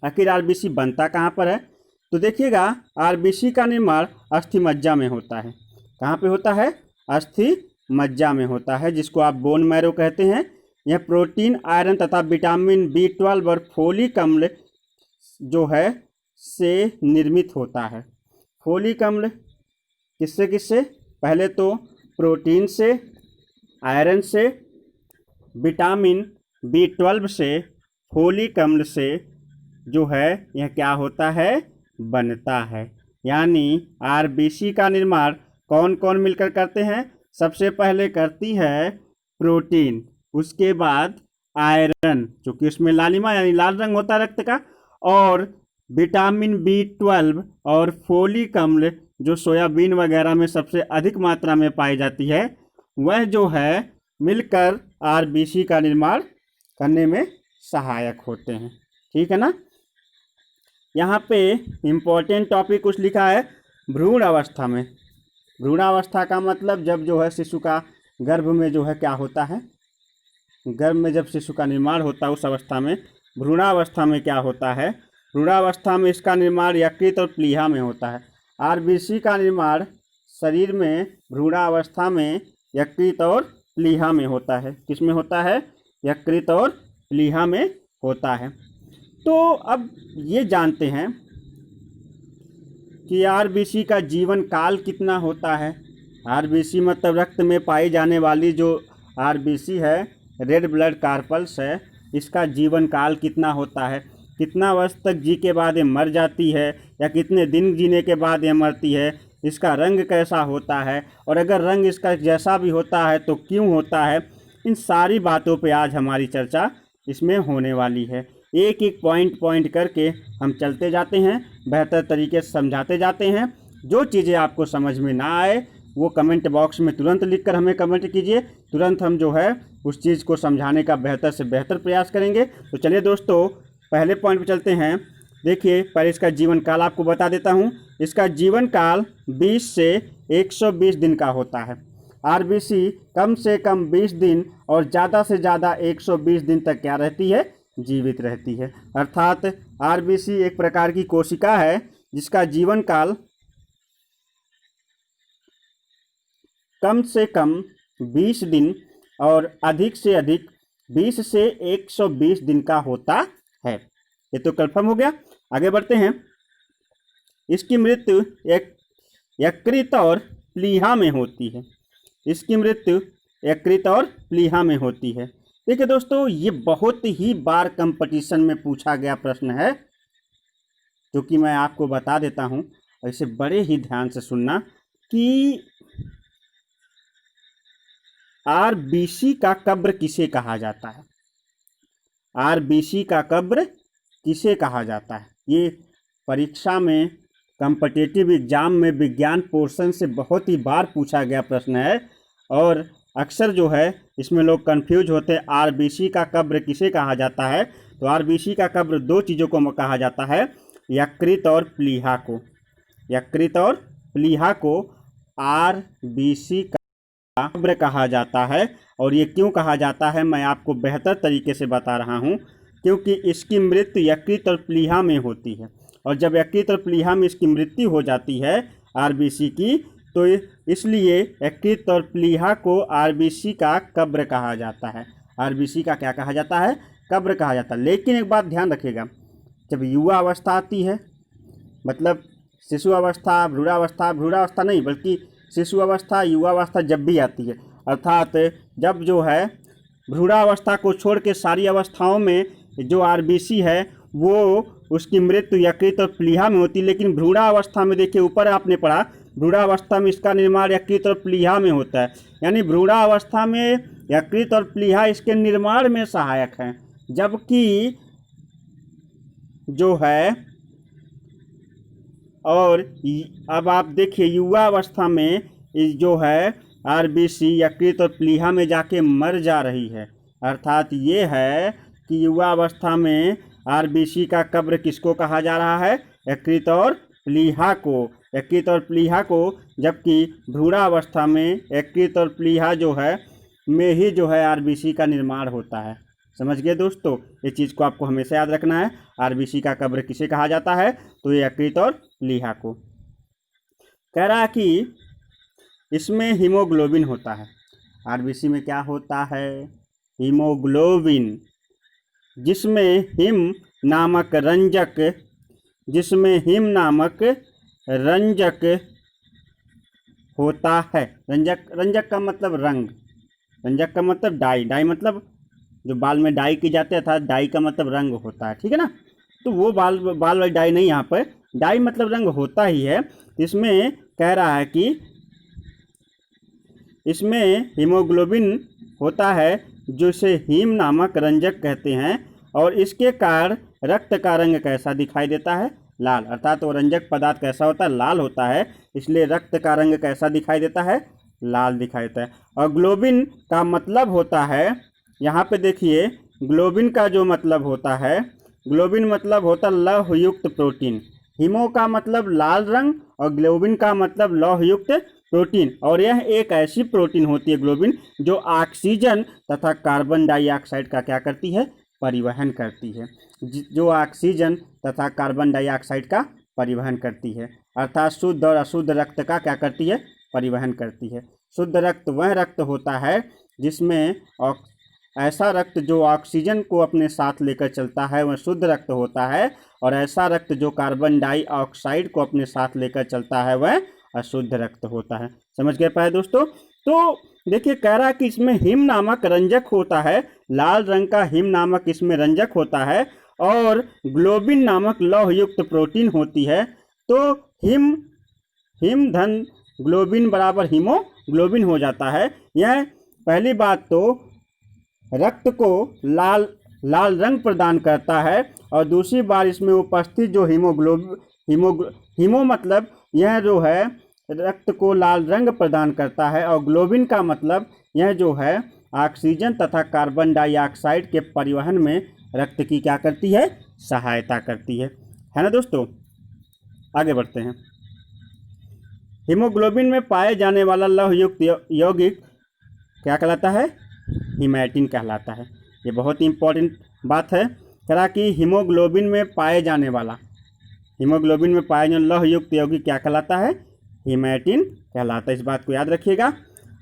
आखिर आरबीसी बनता कहाँ पर है? तो देखिएगा, आरबीसी का निर्माण अस्थि मज्जा में होता है। कहाँ पे होता है? अस्थि मज्जा में होता है, जिसको आप बोन मैरो कहते हैं। यह प्रोटीन, आयरन तथा विटामिन B12 और फोलिक अम्ल जो है से निर्मित होता है। फोलिक अम्ल किससे? पहले तो प्रोटीन से, आयरन से, विटामिन B12 से, फोलिक अम्ल से जो है यह क्या होता है? बनता है। यानी आरबीसी का निर्माण कौन कौन मिलकर करते हैं? सबसे पहले करती है प्रोटीन, उसके बाद आयरन, चूँकि उसमें लालिमा यानी लाल रंग होता है रक्त का, और विटामिन B12 और फोलिक अम्ल, जो सोयाबीन वगैरह में सबसे अधिक मात्रा में पाई जाती है, वह जो है मिलकर आरबीसी का निर्माण करने में सहायक होते हैं। ठीक है ना। यहाँ पे इम्पोर्टेंट टॉपिक कुछ लिखा है भ्रूण अवस्था में। भ्रूण अवस्था का मतलब जब जो है शिशु का गर्भ में जो है क्या होता है, गर्भ में जब शिशु का निर्माण होता है उस अवस्था में भ्रूणावस्था में क्या होता है, भ्रूणावस्था में इसका निर्माण यकृत और प्लीहा में होता है। आरबीसी का निर्माण शरीर में भ्रूणावस्था में यकृत और प्लीहा में होता है। किस में होता है? यकृत और प्लीहा में होता है। तो अब ये जानते हैं कि आरबीसी का जीवन काल कितना होता है। आरबीसी मतलब रक्त में पाई जाने वाली जो आरबीसी है, रेड ब्लड कार्पल्स है, इसका जीवन काल कितना होता है, कितना वर्ष तक जी के बाद ये मर जाती है या कितने दिन जीने के बाद ये मरती है, इसका रंग कैसा होता है और अगर रंग इसका जैसा भी होता है तो क्यों होता है, इन सारी बातों पे आज हमारी चर्चा इसमें होने वाली है। एक एक पॉइंट करके हम चलते जाते हैं, बेहतर तरीके से समझाते जाते हैं। जो चीज़ें आपको समझ में ना आए वो कमेंट बॉक्स में तुरंत लिखकर हमें कमेंट कीजिए, तुरंत हम जो है उस चीज़ को समझाने का बेहतर से बेहतर प्रयास करेंगे। तो चलिए दोस्तों पहले पॉइंट पे चलते हैं। देखिए पहले इसका जीवन काल आपको बता देता हूँ। इसका जीवन काल 20 से 120 दिन का होता है। आरबीसी कम से कम 20 दिन और ज़्यादा से ज़्यादा 120 दिन तक क्या रहती है? जीवित रहती है। अर्थात आरबीसी एक प्रकार की कोशिका है जिसका जीवन काल कम से कम 20 दिन और अधिक से अधिक 20 से 120 दिन का होता है। ये तो कंफर्म हो गया। आगे बढ़ते हैं। इसकी मृत्यु यकृत और प्लीहा में होती है। इसकी मृत्यु यकृत और प्लीहा में होती है। देखिए दोस्तों ये बहुत ही बार कंपटीशन में पूछा गया प्रश्न है, जो कि मैं आपको बता देता हूँ। इसे बड़े ही ध्यान से सुनना कि आरबीसी का कब्र किसे कहा जाता है। आरबीसी का कब्र किसे कहा जाता है? ये परीक्षा में कॉम्पिटिटिव एग्जाम में विज्ञान पोर्शन से बहुत ही बार पूछा गया प्रश्न है और अक्सर जो है इसमें लोग कंफ्यूज होते हैं। आरबीसी का कब्र किसे कहा जाता है? तो आरबीसी का कब्र दो चीज़ों को कहा जाता है, यकृत और प्लीहा को। यकृत और प्लीहा को आरबीसी का कब्र कहा जाता है। और ये क्यों कहा जाता है मैं आपको बेहतर तरीके से बता रहा हूँ, क्योंकि इसकी मृत्यु यकृत और प्लीहा में होती है और जब यकृत और प्लीहा में इसकी मृत्यु हो जाती है आरबीसी की, तो इसलिए यकृत और प्लीहा को आरबीसी का कब्र कहा जाता है। आरबीसी का क्या कहा जाता है? कब्र कहा जाता है। लेकिन एक बात ध्यान रखिएगा, जब युवा अवस्था आती है, मतलब शिशु अवस्था, भ्रूणावस्था नहीं बल्कि शिशु अवस्था, युवा अवस्था जब भी आती है, अर्थात जब जो है भ्रूणावस्था को छोड़ के सारी अवस्थाओं में जो आरबीसी है वो उसकी मृत्यु यकृत और प्लीहा में होती है। लेकिन भ्रूणावस्था में देखिए ऊपर आपने पढ़ा, भ्रूणावस्था में इसका निर्माण यकृत और प्लीहा में होता है। यानी भ्रूणावस्था में यकृत और प्लीहा इसके निर्माण में सहायक हैं, जबकि जो है और अब आप देखिए युवा अवस्था में जो है आरबीसी यकृत और प्लीहा में जाके मर जा रही है। अर्थात ये है कि युवा अवस्था में आरबीसी का कब्र किसको कहा जा रहा है? यकृत और प्लीहा को। यकृत और प्लीहा को, जबकि भ्रूणावस्था में यकृत और प्लीहा जो है में ही जो है आरबीसी का निर्माण होता है। समझ गए दोस्तों? इस चीज़ को आपको हमेशा याद रखना है। आरबीसी का कब्र किसे कहा जाता है? तो ये यकृत और प्लीहा को। कह रहा है कि इसमें हीमोग्लोबिन होता है। आरबीसी में क्या होता है? हीमोग्लोबिन, जिसमें हिम नामक रंजक होता है। रंजक का मतलब रंग, रंजक का मतलब डाई मतलब जो बाल में डाई की जाती है, अर्थात डाई का मतलब रंग होता है। ठीक है ना। तो वो बाल वाली डाई नहीं, यहाँ पर डाई मतलब रंग होता ही है। इसमें कह रहा है कि इसमें हीमोग्लोबिन होता है जिसे हीम नामक रंजक कहते हैं और इसके कारण रक्त का रंग कैसा दिखाई देता है? लाल, अर्थात वो रंजक पदार्थ कैसा होता है, लाल होता है, इसलिए रक्त का रंग कैसा दिखाई देता है, लाल दिखाई देता है। और ग्लोबिन का मतलब होता है, यहाँ पे देखिए ग्लोबिन का जो मतलब होता है, ग्लोबिन मतलब होता है लौहयुक्त प्रोटीन। हीमो का मतलब लाल रंग और ग्लोबिन का मतलब लौहयुक्त प्रोटीन। और यह एक ऐसी प्रोटीन होती है ग्लोबिन जो ऑक्सीजन तथा कार्बन डाइऑक्साइड का क्या करती है, परिवहन करती है, जो ऑक्सीजन तथा कार्बन डाइऑक्साइड का परिवहन करती है, अर्थात शुद्ध और अशुद्ध रक्त का क्या करती है, परिवहन करती है। शुद्ध रक्त वह रक्त होता है जिसमें ऐसा रक्त जो ऑक्सीजन को अपने साथ लेकर चलता है वह शुद्ध रक्त होता है, और ऐसा रक्त जो कार्बन डाइऑक्साइड को अपने साथ लेकर चलता है वह अशुद्ध रक्त होता है। समझ गए पाए दोस्तों। तो देखिए कह रहा है कि इसमें हिम नामक रंजक होता है, लाल रंग का हिम नामक इसमें रंजक होता है, और ग्लोबिन नामक लौहयुक्त प्रोटीन होती है। तो हिम धन ग्लोबिन बराबर हीमोग्लोबिन हो जाता है। यह पहली बात तो रक्त को लाल रंग प्रदान करता है, और दूसरी बार इसमें उपस्थित जो हीमो मतलब यह जो है रक्त को लाल रंग प्रदान करता है, और ग्लोबिन का मतलब यह जो है ऑक्सीजन तथा कार्बन डाइऑक्साइड के परिवहन में रक्त की क्या करती है, सहायता करती है ना दोस्तों। आगे बढ़ते हैं। हीमोग्लोबिन में पाए जाने वाला लौहयुक्त यौगिक क्या कहलाता है, हीमैटिन कहलाता है। ये बहुत ही इंपॉर्टेंट बात है। कहा कि हीमोग्लोबिन में पाए जाने वाला लौहयुक्त यौगिक क्या कहलाता है, हीमैटिन कहलाता है। इस बात को याद रखिएगा।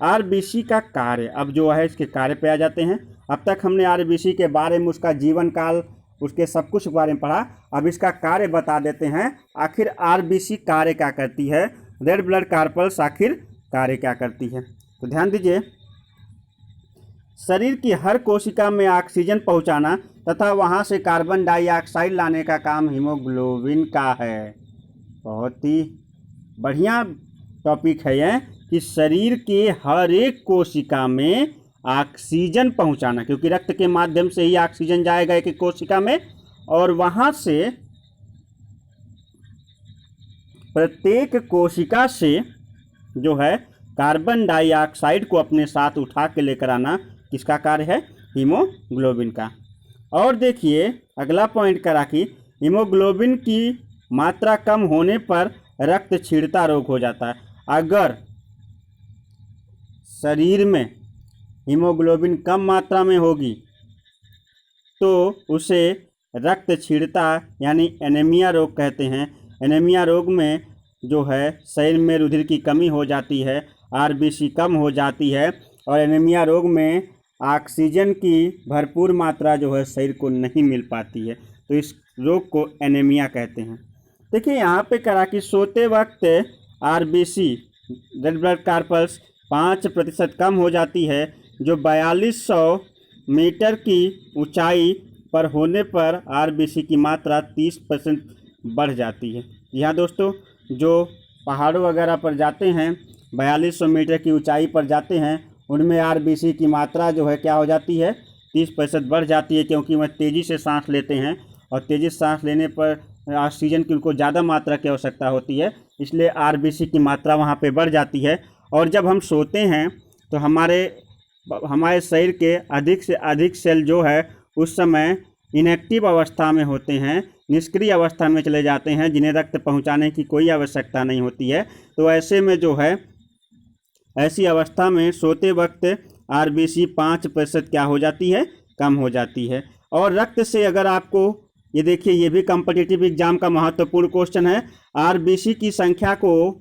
आरबीसी का कार्य, अब जो है इसके कार्य पे आ जाते हैं। अब तक हमने आरबीसी के बारे में, उसका जीवन काल, उसके सब कुछ के बारे में पढ़ा। अब इसका कार्य बता देते हैं। आखिर आरबीसी कार्य क्या करती है, रेड ब्लड कार्पल्स आखिर कार्य क्या करती है। तो ध्यान दीजिए, शरीर की हर कोशिका में ऑक्सीजन पहुंचाना तथा वहां से कार्बन डाइऑक्साइड लाने का काम हीमोग्लोबिन का है। बहुत ही बढ़िया टॉपिक है यह कि शरीर के हर एक कोशिका में ऑक्सीजन पहुंचाना, क्योंकि रक्त के माध्यम से ही ऑक्सीजन जाएगा एक एक कोशिका में, और वहां से प्रत्येक कोशिका से जो है कार्बन डाइऑक्साइड को अपने साथ उठा के लेकर आना किसका कार्य है, हीमोग्लोबिन का। और देखिए अगला पॉइंट करा कि हीमोग्लोबिन की मात्रा कम होने पर रक्त क्षीणता रोग हो जाता है। अगर शरीर में हीमोग्लोबिन कम मात्रा में होगी तो उसे रक्त क्षीणता यानी एनीमिया रोग कहते हैं। एनीमिया रोग में जो है शरीर में रुधिर की कमी हो जाती है, आरबीसी कम हो जाती है, और एनीमिया रोग में ऑक्सीजन की भरपूर मात्रा जो है शरीर को नहीं मिल पाती है, तो इस रोग को एनीमिया कहते हैं। देखिए यहाँ पे करा कि सोते वक्त आरबीसी रेड ब्लड कार्पल्स 5% कम हो जाती है, जो 4200 मीटर की ऊंचाई पर होने पर आरबीसी की मात्रा 30% बढ़ जाती है। यहाँ दोस्तों जो पहाड़ों वगैरह पर जाते हैं, 4200 मीटर की ऊंचाई पर जाते हैं, उनमें आरबीसी की मात्रा जो है क्या हो जाती है, 30% बढ़ जाती है, क्योंकि वह तेज़ी से सांस लेते हैं, और तेज़ी से सांस लेने पर ऑक्सीजन की उनको ज़्यादा मात्रा की आवश्यकता होती है, इसलिए आरबीसी की मात्रा वहाँ पे बढ़ जाती है। और जब हम सोते हैं तो हमारे शरीर के अधिक से अधिक सेल जो है उस समय इनएक्टिव अवस्था में होते हैं, निष्क्रिय अवस्था में चले जाते हैं, जिन्हें रक्त पहुंचाने की कोई आवश्यकता नहीं होती है। तो ऐसे में जो है ऐसी अवस्था में सोते वक्त आरबीसी 5% क्या हो जाती है, कम हो जाती है। और रक्त से अगर आपको ये देखिए, ये भी कॉम्पिटिटिव एग्जाम का महत्वपूर्ण क्वेश्चन है, आरबीसी की संख्या को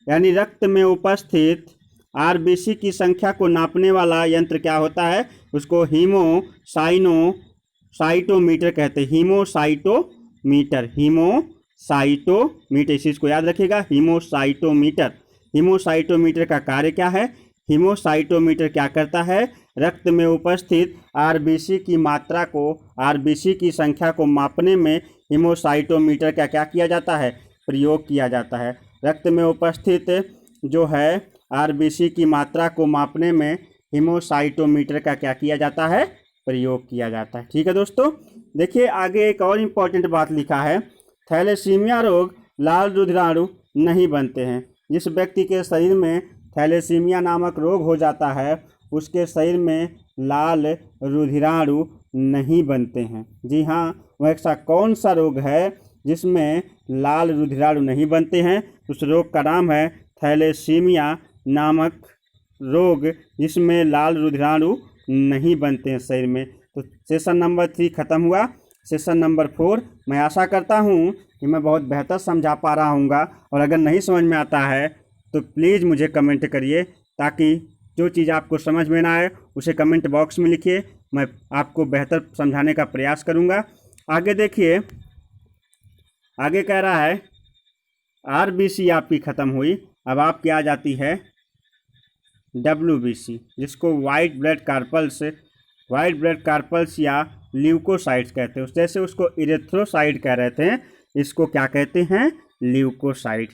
यानी रक्त में उपस्थित आरबीसी की संख्या को नापने वाला यंत्र क्या होता है, उसको हीमोसाइटोमीटर कहते हैं। हीमोसाइटोमीटर, इस चीज़ को याद रखिएगा, हीमोसाइटोमीटर का कार्य क्या है। हीमोसाइटोमीटर क्या करता है, रक्त में उपस्थित आरबीसी की मात्रा को, आरबीसी की संख्या को मापने में हीमोसाइटोमीटर का क्या किया जाता है, प्रयोग किया जाता है। रक्त में उपस्थित जो है आरबीसी की मात्रा को मापने में हीमोसाइटोमीटर का क्या किया जाता है, प्रयोग किया जाता है। ठीक है दोस्तों, देखिए आगे एक और इम्पॉर्टेंट बात लिखा है थैलेसीमिया रोग लाल रुधिराणु नहीं बनते हैं। जिस व्यक्ति के शरीर में थैलेसीमिया नामक रोग हो जाता है उसके शरीर में लाल रुधिराणु नहीं बनते हैं। जी हाँ, वह ऐसा कौन सा रोग है जिसमें लाल रुधिराणु नहीं बनते हैं? उस रोग का नाम है थैलेसीमिया नामक रोग, जिसमें लाल रुधिराणु नहीं बनते हैं शरीर में। तो सेशन नंबर 3 खत्म हुआ। सेशन नंबर 4 मैं आशा करता हूँ कि मैं बहुत बेहतर समझा पा रहा हूँगा, और अगर नहीं समझ में आता है तो प्लीज़ मुझे कमेंट करिए, ताकि जो चीज़ आपको समझ में ना आए उसे कमेंट बॉक्स में लिखिए, मैं आपको बेहतर समझाने का प्रयास करूँगा। आगे देखिए, आगे कह रहा है आरबीसी आपकी ख़त्म हुई, अब आपकी आ जाती है डब्ल्यूबीसी, जिसको वाइट ब्लड कार्पल्स या ल्यूकोसाइट्स कहते हैं। जैसे उसको इरेथ्रोसाइट कह रहे थे, इसको क्या कहते हैं? Leukocyte.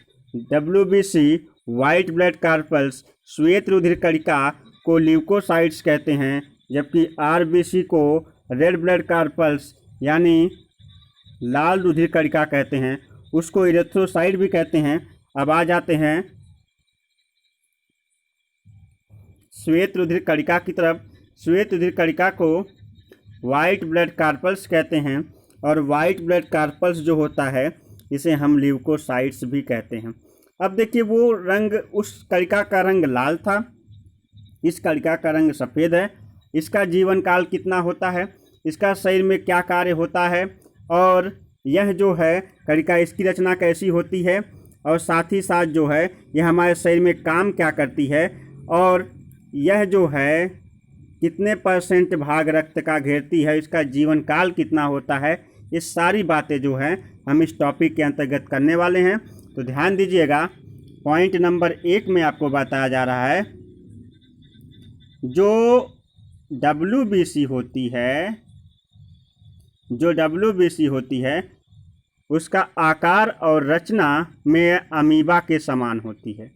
WBC white blood corpuscles श्वेत रुधिर कणिका को ल्यूकोसाइट्स कहते हैं, जबकि आरबीसी को रेड ब्लड कार्पल्स यानी लाल रुधिर कणिका कहते हैं, उसको इरेथ्रोसाइट भी कहते हैं। अब आ जाते हैं श्वेत रुधिर कणिका की तरफ। श्वेत रुधिर कणिका को वाइट ब्लड कार्पल्स कहते हैं, और वाइट ब्लड कार्पल्स जो होता है इसे हम ल्यूकोसाइट्स भी कहते हैं। अब देखिए, वो रंग, उस कणिका का रंग लाल था, इस कणिका का रंग सफ़ेद है। इसका जीवन काल कितना होता है, इसका शरीर में क्या कार्य होता है, और यह जो है कणिका, इसकी रचना कैसी होती है, और साथ ही साथ जो है यह हमारे शरीर में काम क्या करती है, और यह जो है कितने % भाग रक्त का घेरती है, इसका जीवन काल कितना होता है, ये सारी बातें जो हैं हम इस टॉपिक के अंतर्गत करने वाले हैं। तो ध्यान दीजिएगा, पॉइंट नंबर 1 में आपको बताया जा रहा है, जो डब्ल्यूबीसी होती है उसका आकार और रचना में अमीबा के समान होती है।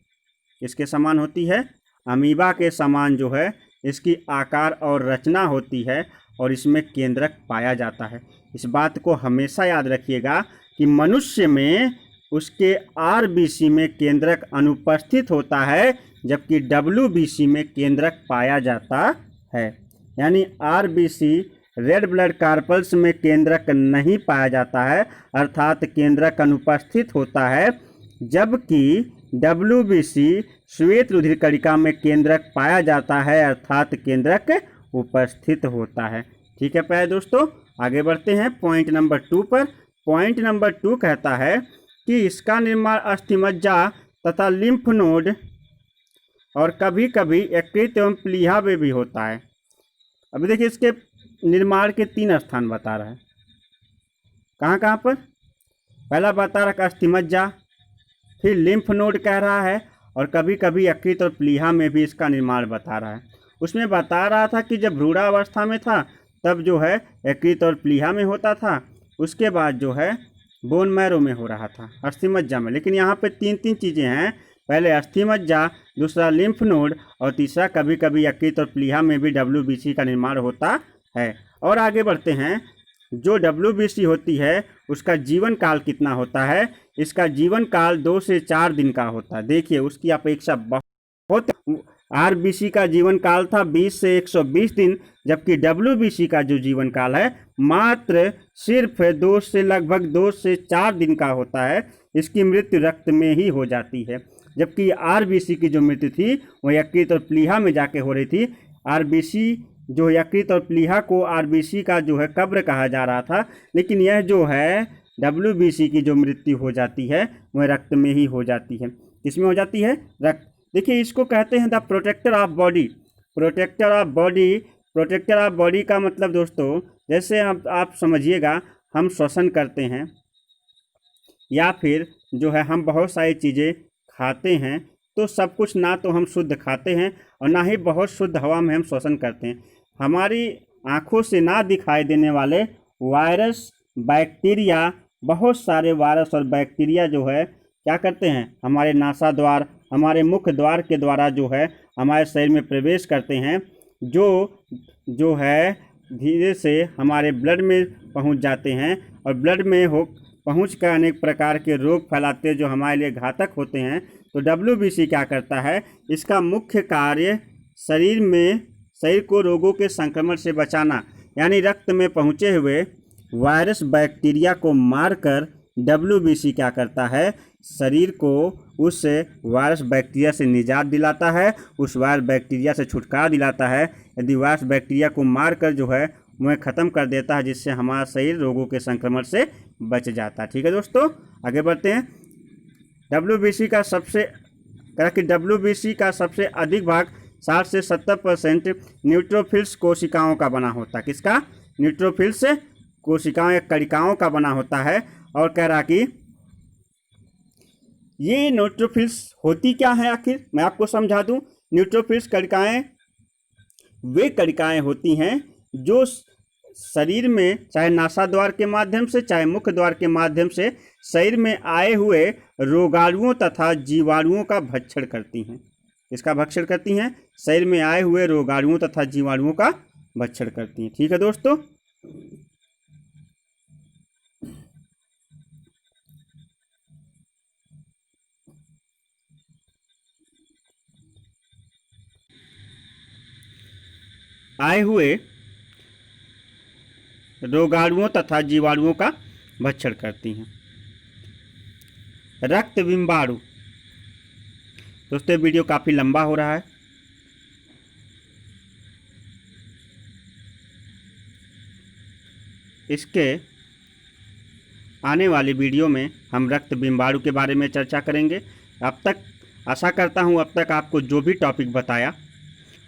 किसके समान होती है? अमीबा के समान जो है इसकी आकार और रचना होती है, और इसमें केंद्रक पाया जाता है। इस बात को हमेशा याद रखिएगा कि मनुष्य में उसके आरबीसी में केंद्रक अनुपस्थित होता है, जबकि डब्ल्यूबीसी में केंद्रक पाया जाता है। यानी आरबीसी रेड ब्लड कार्पल्स में केंद्रक नहीं पाया जाता है, अर्थात केंद्रक अनुपस्थित होता है, जबकि डब्ल्यूबीसी श्वेत रुधिर कणिका में केंद्रक पाया जाता है, अर्थात केंद्रक उपस्थित होता है। ठीक है प्यारे दोस्तों, आगे बढ़ते हैं पॉइंट नंबर 2 पर। पॉइंट नंबर 2 कहता है कि इसका निर्माण अस्थिमज्जा तथा लिम्फ नोड और कभी कभी यकृत एवं प्लीहा में भी होता है। अभी देखिए, इसके निर्माण के 3 स्थान बता रहा है। कहाँ कहाँ पर? पहला बता रहा है अस्थिमज्जा, फिर लिम्फ नोड कह रहा है, और कभी कभी यकृत और प्लीहा में भी इसका निर्माण बता रहा है। उसमें बता रहा था कि जब भ्रूणावस्था में था तब जो है यकृत और प्लीहा में होता था, उसके बाद जो है बोन मैरो में हो रहा था, अस्थिमज्जा में। लेकिन यहाँ पे 3 चीज़ें हैं, पहले अस्थिमज्जा, दूसरा लिम्फ नोड, और तीसरा कभी कभी यकृत और प्लीहा में भी डब्ल्यूबीसी का निर्माण होता है। और आगे बढ़ते हैं, जो डब्ल्यूबीसी होती है उसका जीवन काल कितना होता है? इसका जीवन काल 2 से 4 दिन का होता है। देखिए, उसकी अपेक्षा बहुत, आरबीसी का जीवन काल था 20 से 120 दिन, जबकि डब्ल्यूबीसी का जो जीवन काल है मात्र सिर्फ लगभग 2 से 4 दिन का होता है। इसकी मृत्यु रक्त में ही हो जाती है, जबकि आरबीसी की जो मृत्यु थी वह यकृत और प्लीहा में जाके हो रही थी। आरबीसी जो यकृत और प्लीहा को आरबीसी का जो है कब्र कहा जा रहा था, लेकिन यह जो है डब्ल्यूबीसी की जो मृत्यु हो जाती है वह रक्त में ही हो जाती है। किसमें हो जाती है? रक्त। देखिए, इसको कहते हैं the protector of body. Protector of body का मतलब दोस्तों, जैसे आप समझिएगा, हम श्वसन करते हैं या फिर जो है हम बहुत सारी चीज़ें खाते हैं, तो सब कुछ ना तो हम शुद्ध खाते हैं और ना ही बहुत शुद्ध हवा में हम श्वसन करते हैं। हमारी आँखों से ना दिखाई देने वाले वायरस, बैक्टीरिया, बहुत सारे वायरस और बैक्टीरिया जो है क्या करते हैं, हमारे नासा द्वार, हमारे मुख द्वार के द्वारा जो है हमारे शरीर में प्रवेश करते हैं, जो है धीरे से हमारे ब्लड में पहुंच जाते हैं, और ब्लड में पहुँच कर अनेक प्रकार के रोग फैलाते हैं जो हमारे लिए घातक होते हैं। तो WBC क्या करता है, इसका मुख्य कार्य शरीर को रोगों के संक्रमण से बचाना, यानी रक्त में पहुँचे हुए वायरस बैक्टीरिया को मारकर WBC क्या करता है, शरीर को उस वायरस बैक्टीरिया से निजात दिलाता है, उस वायरस बैक्टीरिया से छुटकारा दिलाता है। यदि वायरस बैक्टीरिया को मारकर जो है वह ख़त्म कर देता है, जिससे हमारा शरीर रोगों के संक्रमण से बच जाता है। ठीक है दोस्तों, आगे बढ़ते हैं। WBC का सबसे अधिक भाग 60 से 70% न्यूट्रोफिल्स कोशिकाओं का बना होता है। किसका? न्यूट्रोफिल्स कोशिकाओं या कणिकाओं का बना होता है। और कह रहा कि ये न्यूट्रोफिल्स होती क्या है, आखिर मैं आपको समझा दूं। न्यूट्रोफिल्स कणिकाएं वे कणिकाएं होती हैं जो शरीर में चाहे नासा द्वार के माध्यम से चाहे मुख्य द्वार के माध्यम से शरीर में आए हुए रोगाणुओं तथा जीवाणुओं का भक्षण करती हैं। इसका भक्षण करती हैं, शरीर में आए हुए रोगाणुओं तथा जीवाणुओं का भक्षण करती हैं। ठीक है दोस्तों, आए हुए रोगाणुओं तथा जीवाणुओं का भक्षण करती हैं। रक्त बिंबाणु। दोस्तों वीडियो काफ़ी लंबा हो रहा है, इसके आने वाली वीडियो में हम रक्त बिंबाणु के बारे में चर्चा करेंगे। अब तक आशा करता हूँ अब तक आपको जो भी टॉपिक बताया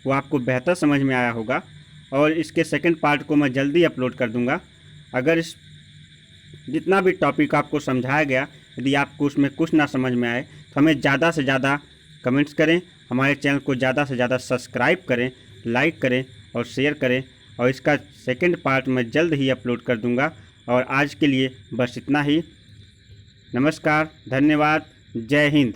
वो आपको बेहतर समझ में आया होगा, और इसके सेकंड पार्ट को मैं जल्दी अपलोड कर दूंगा। अगर इस जितना भी टॉपिक आपको समझाया गया, यदि आपको उसमें कुछ ना समझ में आए तो हमें ज़्यादा से ज़्यादा कमेंट्स करें, हमारे चैनल को ज़्यादा से ज़्यादा सब्सक्राइब करें, लाइक करें और शेयर करें, और इसका सेकंड पार्ट मैं जल्द ही अपलोड कर दूंगा। और आज के लिए बस इतना ही। नमस्कार, धन्यवाद, जय हिंद।